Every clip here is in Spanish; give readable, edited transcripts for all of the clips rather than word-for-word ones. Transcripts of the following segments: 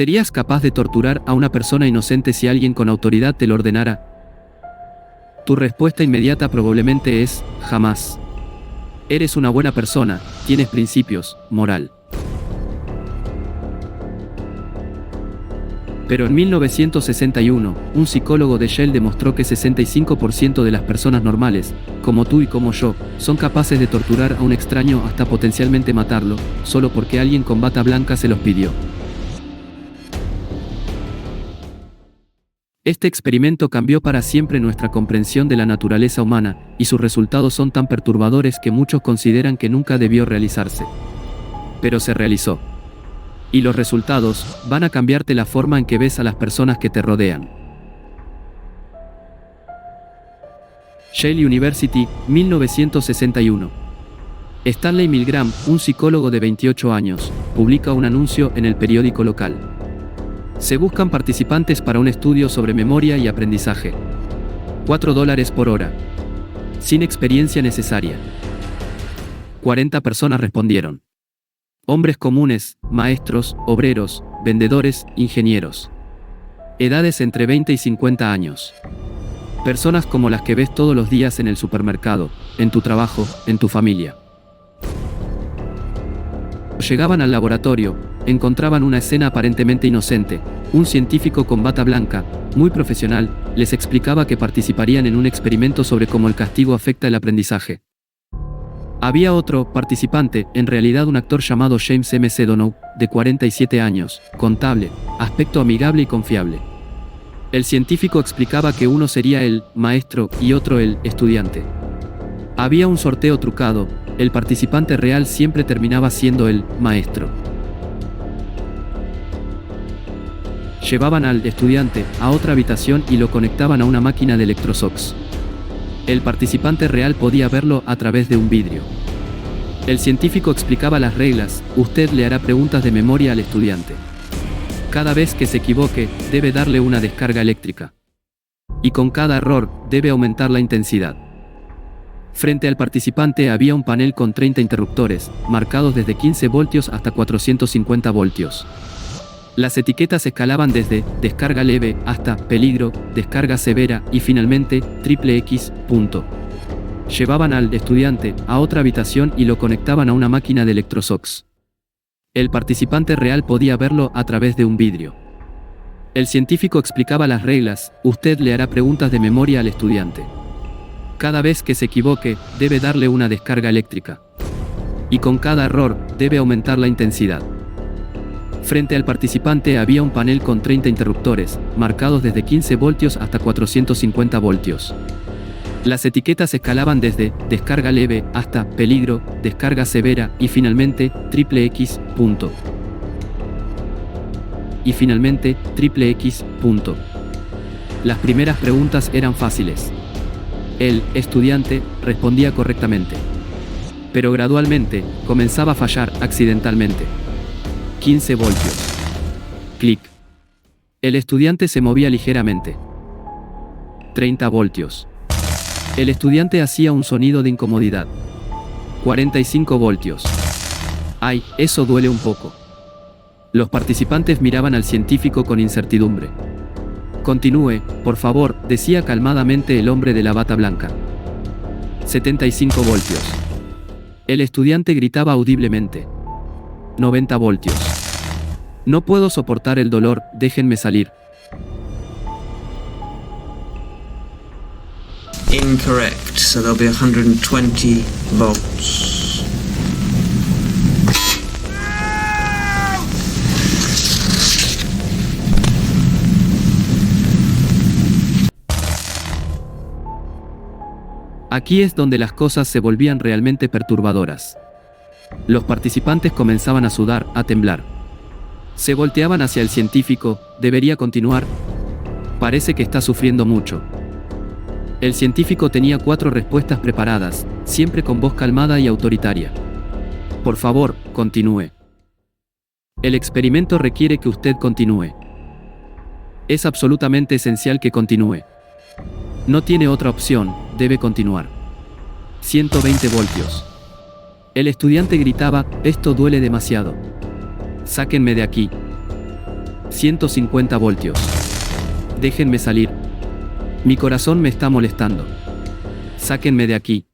¿Serías capaz de torturar a una persona inocente si alguien con autoridad te lo ordenara? Tu respuesta inmediata probablemente es, jamás. Eres una buena persona, tienes principios, moral. Pero en 1961, un psicólogo de Yale demostró que 65% de las personas normales, como tú y como yo, son capaces de torturar a un extraño hasta potencialmente matarlo, solo porque alguien con bata blanca se los pidió. Este experimento cambió para siempre nuestra comprensión de la naturaleza humana, y sus resultados son tan perturbadores que muchos consideran que nunca debió realizarse. Pero se realizó. Y los resultados van a cambiarte la forma en que ves a las personas que te rodean. Yale University, 1961. Stanley Milgram, un psicólogo de 28 años, publica un anuncio en el periódico local. Se buscan participantes para un estudio sobre memoria y aprendizaje. $4 por hora. Sin experiencia necesaria. 40 personas respondieron. Hombres comunes, maestros, obreros, vendedores, ingenieros. Edades entre 20 y 50 años. Personas como las que ves todos los días en el supermercado, en tu trabajo, en tu familia. Llegaban al laboratorio, encontraban una escena aparentemente inocente. Un científico con bata blanca, muy profesional, les explicaba que participarían en un experimento sobre cómo el castigo afecta el aprendizaje. Había otro participante, en realidad un actor llamado James M. Donough, de 47 años, contable, aspecto amigable y confiable. El científico explicaba que uno sería el maestro y otro el estudiante. Había un sorteo trucado, el participante real siempre terminaba siendo el maestro. Llevaban al estudiante a otra habitación y lo conectaban a una máquina de electroshocks. El participante real podía verlo a través de un vidrio. El científico explicaba las reglas, usted le hará preguntas de memoria al estudiante. Cada vez que se equivoque, debe darle una descarga eléctrica. Y con cada error, debe aumentar la intensidad. Frente al participante había un panel con 30 interruptores, marcados desde 15 voltios hasta 450 voltios. Las etiquetas escalaban desde descarga leve hasta peligro, descarga severa y finalmente XXX. Llevaban al estudiante a otra habitación y lo conectaban a una máquina de electroshocks. El participante real podía verlo a través de un vidrio. El científico explicaba las reglas, usted le hará preguntas de memoria al estudiante. Cada vez que se equivoque, debe darle una descarga eléctrica. Y con cada error, debe aumentar la intensidad. Frente al participante había un panel con 30 interruptores, marcados desde 15 voltios hasta 450 voltios. Las etiquetas escalaban desde descarga leve hasta peligro, descarga severa y finalmente XXX. Y finalmente XXX. Las primeras preguntas eran fáciles. El estudiante respondía correctamente. Pero gradualmente, comenzaba a fallar accidentalmente. 15 voltios. Clic. El estudiante se movía ligeramente. 30 voltios. El estudiante hacía un sonido de incomodidad. 45 voltios. Ay, eso duele un poco. Los participantes miraban al científico con incertidumbre. Continúe, por favor, decía calmadamente el hombre de la bata blanca. 75 voltios. El estudiante gritaba audiblemente. 90 voltios. No puedo soportar el dolor, déjenme salir. Incorrect, so there'll be 120 volts. Aquí es donde las cosas se volvían realmente perturbadoras. Los participantes comenzaban a sudar, a temblar. Se volteaban hacia el científico, ¿debería continuar? Parece que está sufriendo mucho. El científico tenía 4 respuestas preparadas, siempre con voz calmada y autoritaria. Por favor, continúe. El experimento requiere que usted continúe. Es absolutamente esencial que continúe. No tiene otra opción, debe continuar. 120 voltios. El estudiante gritaba, esto duele demasiado. Sáquenme de aquí. 150 voltios. Déjenme salir. Mi corazón me está molestando. Sáquenme de aquí.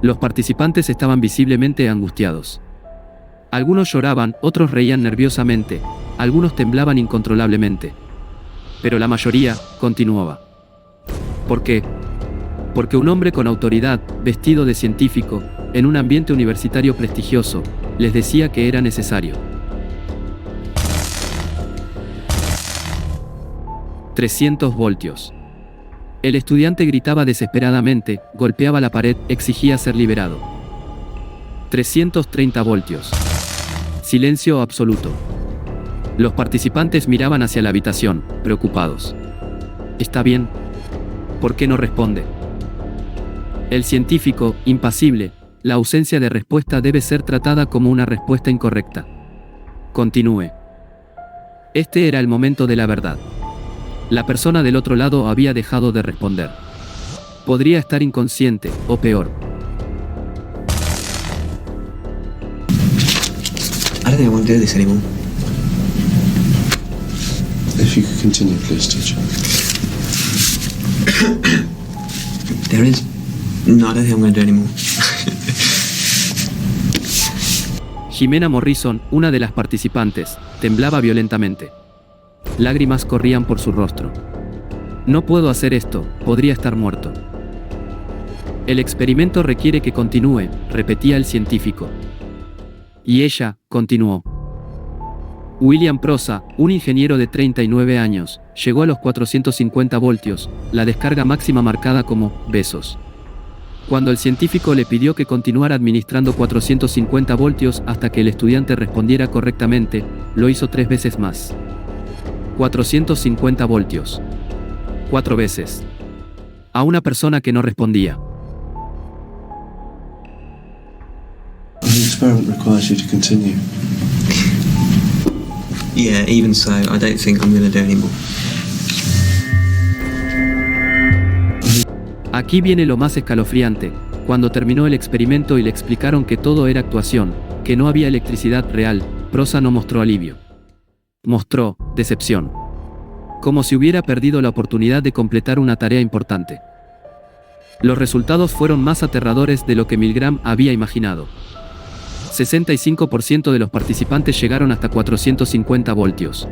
Los participantes estaban visiblemente angustiados. Algunos lloraban, otros reían nerviosamente, algunos temblaban incontrolablemente. Pero la mayoría continuaba. ¿Por qué? Porque un hombre con autoridad, vestido de científico, en un ambiente universitario prestigioso, les decía que era necesario. 300 voltios. El estudiante gritaba desesperadamente, golpeaba la pared, exigía ser liberado. 330 voltios. Silencio absoluto. Los participantes miraban hacia la habitación, preocupados. ¿Está bien? ¿Por qué no responde? El científico, impasible, la ausencia de respuesta debe ser tratada como una respuesta incorrecta. Continúe. Este era el momento de la verdad. La persona del otro lado había dejado de responder. Podría estar inconsciente, o peor. I don't think I want to do this anymore. If you could continue, please, teacher. There is. No, I don't think I'm going to do it anymore. Jimena Morrison, una de las participantes, temblaba violentamente. Lágrimas corrían por su rostro. No puedo hacer esto, podría estar muerto. El experimento requiere que continúe, repetía el científico. Y ella, continuó. William Prosa, un ingeniero de 39 años, llegó a los 450 voltios, la descarga máxima marcada como besos. Cuando el científico le pidió que continuara administrando 450 voltios hasta que el estudiante respondiera correctamente, lo hizo 3 veces más. 450 voltios. 4 veces. A una persona que no respondía. The experiment requires you to continue. Yeah, even so, I don't think I'm going to do it anymore. Aquí viene lo más escalofriante. Cuando terminó el experimento y le explicaron que todo era actuación, que no había electricidad real, Prosa no mostró alivio. Mostró decepción. Como si hubiera perdido la oportunidad de completar una tarea importante. Los resultados fueron más aterradores de lo que Milgram había imaginado. 65% de los participantes llegaron hasta 450 voltios.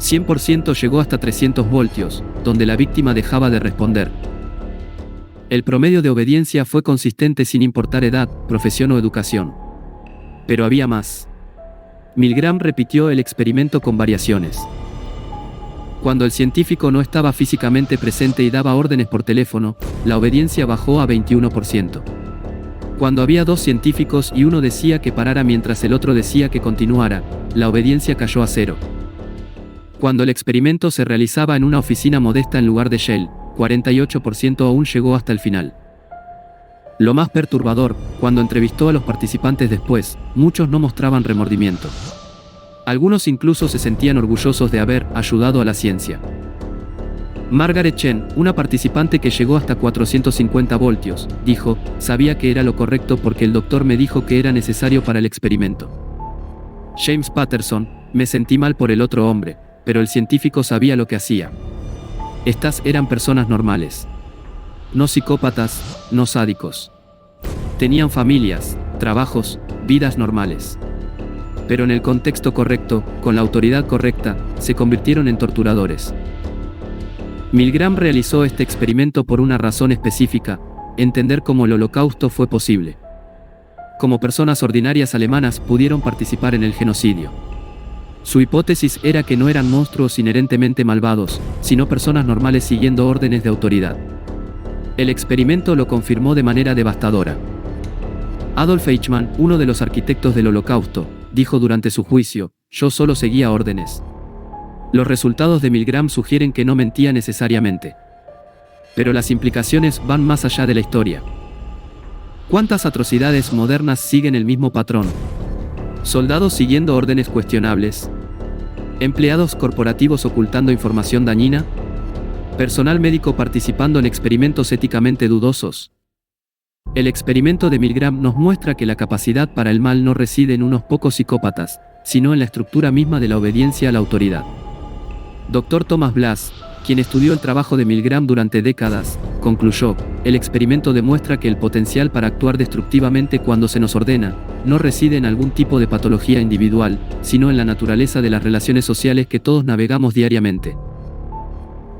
100% llegó hasta 300 voltios, donde la víctima dejaba de responder. El promedio de obediencia fue consistente sin importar edad, profesión o educación. Pero había más. Milgram repitió el experimento con variaciones. Cuando el científico no estaba físicamente presente y daba órdenes por teléfono, la obediencia bajó a 21%. Cuando había 2 científicos y uno decía que parara mientras el otro decía que continuara, la obediencia cayó a 0. Cuando el experimento se realizaba en una oficina modesta en lugar de Shell, 48% aún llegó hasta el final. Lo más perturbador, cuando entrevistó a los participantes después, muchos no mostraban remordimiento. Algunos incluso se sentían orgullosos de haber ayudado a la ciencia. Margaret Chen, una participante que llegó hasta 450 voltios, dijo, sabía que era lo correcto porque el doctor me dijo que era necesario para el experimento. James Patterson, me sentí mal por el otro hombre, pero el científico sabía lo que hacía. Estas eran personas normales. No psicópatas, no sádicos. Tenían familias, trabajos, vidas normales. Pero en el contexto correcto, con la autoridad correcta, se convirtieron en torturadores. Milgram realizó este experimento por una razón específica, entender cómo el Holocausto fue posible. Cómo personas ordinarias alemanas pudieron participar en el genocidio. Su hipótesis era que no eran monstruos inherentemente malvados, sino personas normales siguiendo órdenes de autoridad. El experimento lo confirmó de manera devastadora. Adolf Eichmann, uno de los arquitectos del Holocausto, dijo durante su juicio, yo solo seguía órdenes. Los resultados de Milgram sugieren que no mentía necesariamente. Pero las implicaciones van más allá de la historia. ¿Cuántas atrocidades modernas siguen el mismo patrón? Soldados siguiendo órdenes cuestionables. Empleados corporativos ocultando información dañina. Personal médico participando en experimentos éticamente dudosos. El experimento de Milgram nos muestra que la capacidad para el mal no reside en unos pocos psicópatas, sino en la estructura misma de la obediencia a la autoridad. Dr. Thomas Blas, quien estudió el trabajo de Milgram durante décadas, concluyó: el experimento demuestra que el potencial para actuar destructivamente cuando se nos ordena, no reside en algún tipo de patología individual, sino en la naturaleza de las relaciones sociales que todos navegamos diariamente.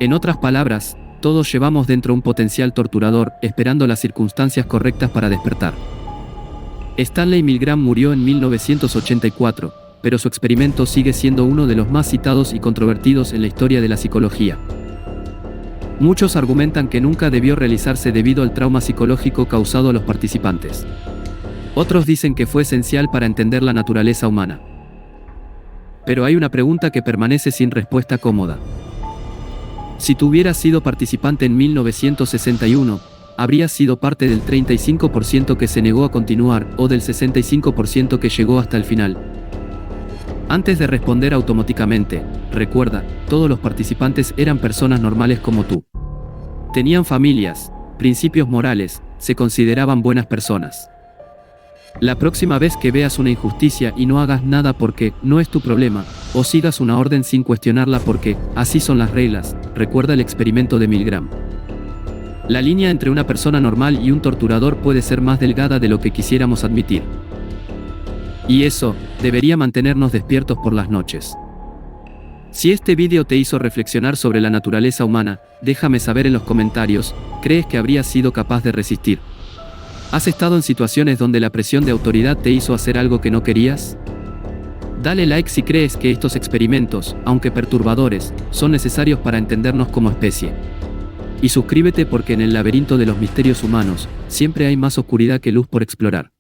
En otras palabras, todos llevamos dentro un potencial torturador, esperando las circunstancias correctas para despertar. Stanley Milgram murió en 1984, pero su experimento sigue siendo uno de los más citados y controvertidos en la historia de la psicología. Muchos argumentan que nunca debió realizarse debido al trauma psicológico causado a los participantes. Otros dicen que fue esencial para entender la naturaleza humana. Pero hay una pregunta que permanece sin respuesta cómoda. Si tú hubieras sido participante en 1961, ¿habrías sido parte del 35% que se negó a continuar o del 65% que llegó hasta el final? Antes de responder automáticamente, recuerda, todos los participantes eran personas normales como tú. Tenían familias, principios morales, se consideraban buenas personas. La próxima vez que veas una injusticia y no hagas nada porque no es tu problema, o sigas una orden sin cuestionarla porque así son las reglas, recuerda el experimento de Milgram. La línea entre una persona normal y un torturador puede ser más delgada de lo que quisiéramos admitir. Y eso debería mantenernos despiertos por las noches. Si este vídeo te hizo reflexionar sobre la naturaleza humana, déjame saber en los comentarios, ¿crees que habrías sido capaz de resistir? ¿Has estado en situaciones donde la presión de autoridad te hizo hacer algo que no querías? Dale like si crees que estos experimentos, aunque perturbadores, son necesarios para entendernos como especie. Y suscríbete porque en el laberinto de los misterios humanos, siempre hay más oscuridad que luz por explorar.